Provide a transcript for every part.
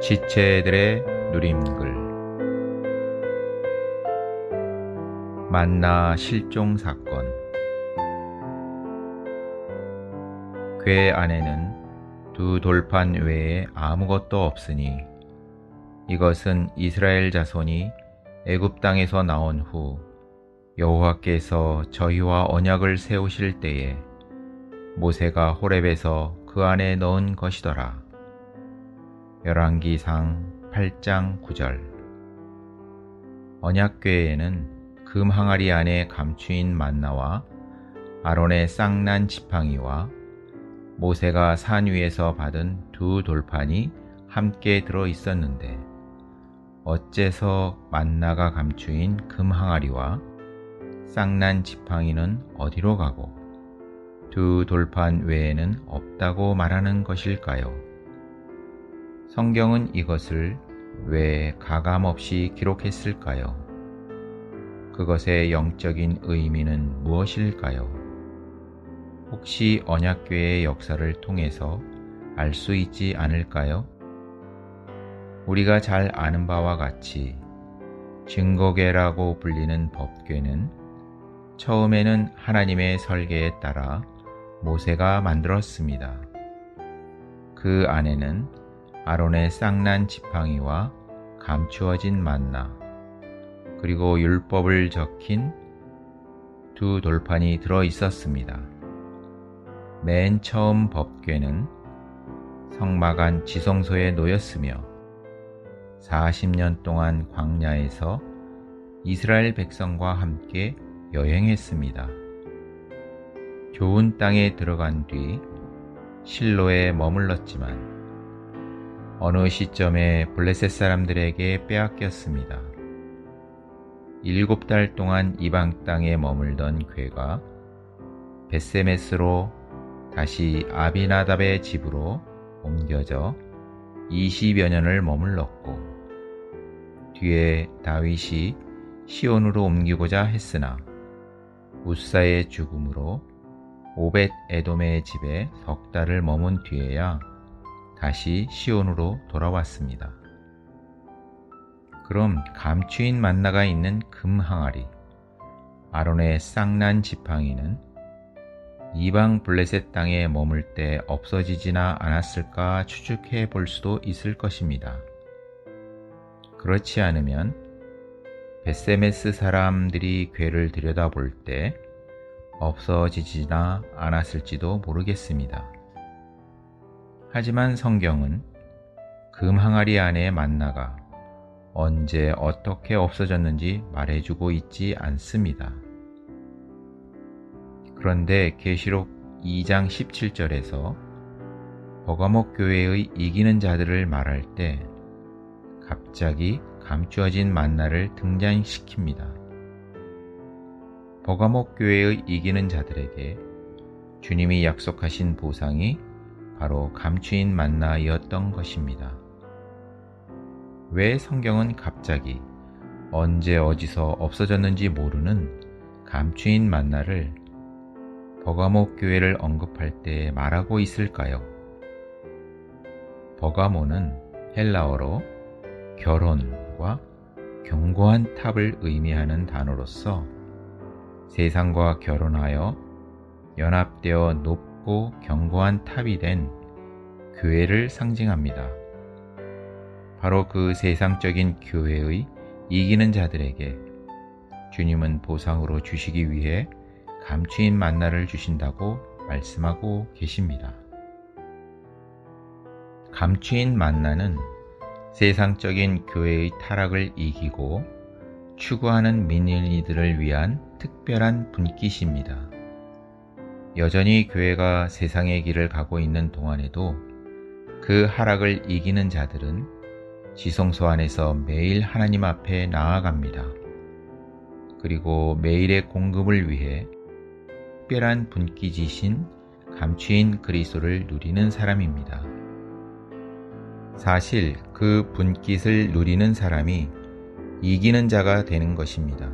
지체들의 누림글. 만나 실종 사건. 궤 안에는 두 돌판 외에 아무것도 없으니 이것은 이스라엘 자손이 애굽 땅에서 나온 후 여호와께서 저희와 언약을 세우실 때에 모세가 호렙에서 그 안에 넣은 것이더라. 열왕기상 8장 9절. 언약궤에는 금 항아리 안에 감추인 만나와 아론의 쌍난 지팡이와 모세가 산 위에서 받은 두 돌판이 함께 들어 있었는데 어째서 만나가 감추인 금 항아리와 쌍난 지팡이는 어디로 가고 두 돌판 외에는 없다고 말하는 것일까요? 성경은 이것을 왜 가감없이 기록했을까요? 그것의 영적인 의미는 무엇일까요? 혹시 언약궤의 역사를 통해서 알 수 있지 않을까요? 우리가 잘 아는 바와 같이 증거궤라고 불리는 법궤는 처음에는 하나님의 설계에 따라 모세가 만들었습니다. 그 안에는 아론의 쌍난 지팡이와 감추어진 만나, 그리고 율법을 적힌 두 돌판이 들어 있었습니다. 맨 처음 법궤는 성막 지성소에 놓였으며 40년 동안 광야에서 이스라엘 백성과 함께 여행했습니다. 좋은 땅에 들어간 뒤 실로에 머물렀지만 어느 시점에 블레셋 사람들에게 빼앗겼습니다. 7달 동안 이방 땅에 머물던 궤가 벳세메스로 다시 아비나답의 집으로 옮겨져 20여 년을 머물렀고 뒤에 다윗이 시온으로 옮기고자 했으나 우사의 죽음으로 오벳 에돔의 집에 석 달을 머문 뒤에야 다시 시온으로 돌아왔습니다. 그럼 감추인 만나가 있는 금 항아리, 아론의 쌍난 지팡이는 이방 블레셋 땅에 머물 때 없어지지나 않았을까 추측해 볼 수도 있을 것입니다. 그렇지 않으면 벳세메스 사람들이 궤를 들여다볼 때 없어지지나 않았을지도 모르겠습니다. 하지만 성경은 금 항아리 안의 만나가 언제 어떻게 없어졌는지 말해주고 있지 않습니다. 그런데 계시록 2장 17절에서 버가목 교회의 이기는 자들을 말할 때 갑자기 감추어진 만나를 등장시킵니다. 버가목 교회의 이기는 자들에게 주님이 약속하신 보상이 바로 감추인 만나이었던 것입니다. 왜 성경은 갑자기 언제 어디서 없어졌는지 모르는 감추인 만나를 버가모 교회를 언급할 때 말하고 있을까요? 버가모는 헬라어로 결혼과 견고한 탑을 의미하는 단어로서 세상과 결혼하여 연합되어 높고 견고한 탑이 된 교회를 상징합니다. 바로 그 세상적인 교회의 이기는 자들에게 주님은 보상으로 주시기 위해 감추인 만나를 주신다고 말씀하고 계십니다. 감추인 만나는 세상적인 교회의 타락을 이기고 추구하는 민일이들을 위한 특별한 분깃입니다. 여전히 교회가 세상의 길을 가고 있는 동안에도 그 하락을 이기는 자들은 지성소 안에서 매일 하나님 앞에 나아갑니다. 그리고 매일의 공급을 위해 특별한 분깃이신 감추인 그리스도를 누리는 사람입니다. 사실 그 분깃을 누리는 사람이 이기는 자가 되는 것입니다.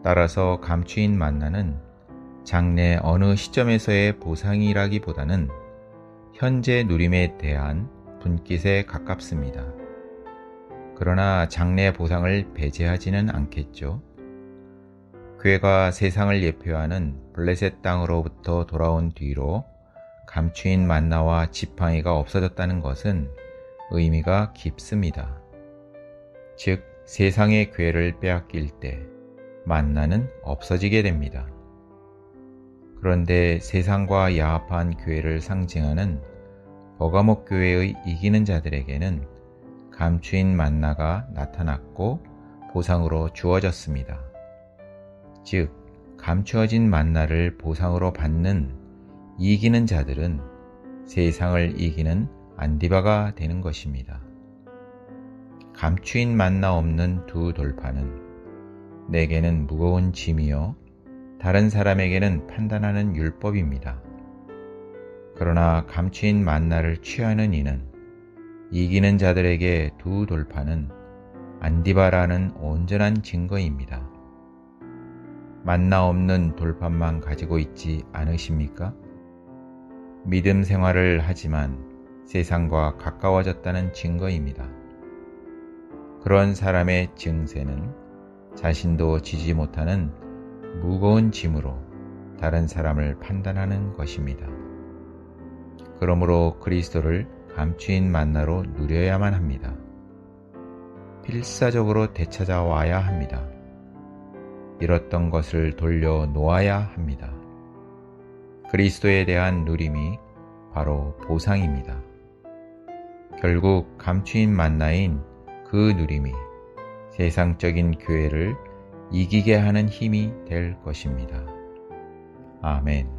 따라서 감추인 만나는 장래 어느 시점에서의 보상이라기보다는 현재 누림에 대한 분깃에 가깝습니다. 그러나 장래 보상을 배제하지는 않겠죠. 교회가 세상을 예표하는 블레셋 땅으로부터 돌아온 뒤로 감추인 만나와 지팡이가 없어졌다는 것은 의미가 깊습니다. 즉, 세상의 교회를 빼앗길 때 만나는 없어지게 됩니다. 그런데 세상과 야합한 교회를 상징하는 버가모 교회의 이기는 자들에게는 감추인 만나가 나타났고 보상으로 주어졌습니다. 즉, 감추어진 만나를 보상으로 받는 이기는 자들은 세상을 이기는 안디바가 되는 것입니다. 감추인 만나 없는 두 돌파는 내게는 무거운 짐이요 다른 사람에게는 판단하는 율법입니다. 그러나 감추인 만나를 취하는 이는 이기는 자들에게 두 돌파는 안디바라는 온전한 증거입니다. 만나 없는 돌판만 가지고 있지 않으십니까? 믿음 생활을 하지만 세상과 가까워졌다는 증거입니다. 그런 사람의 증세는 자신도 지지 못하는 무거운 짐으로 다른 사람을 판단하는 것입니다. 그러므로 그리스도를 감추인 만나로 누려야만 합니다. 필사적으로 되찾아와야 합니다. 잃었던 것을 돌려 놓아야 합니다. 그리스도에 대한 누림이 바로 보상입니다. 결국 감추인 만나인 그 누림이 세상적인 교회를 이기게 하는 힘이 될 것입니다. 아멘.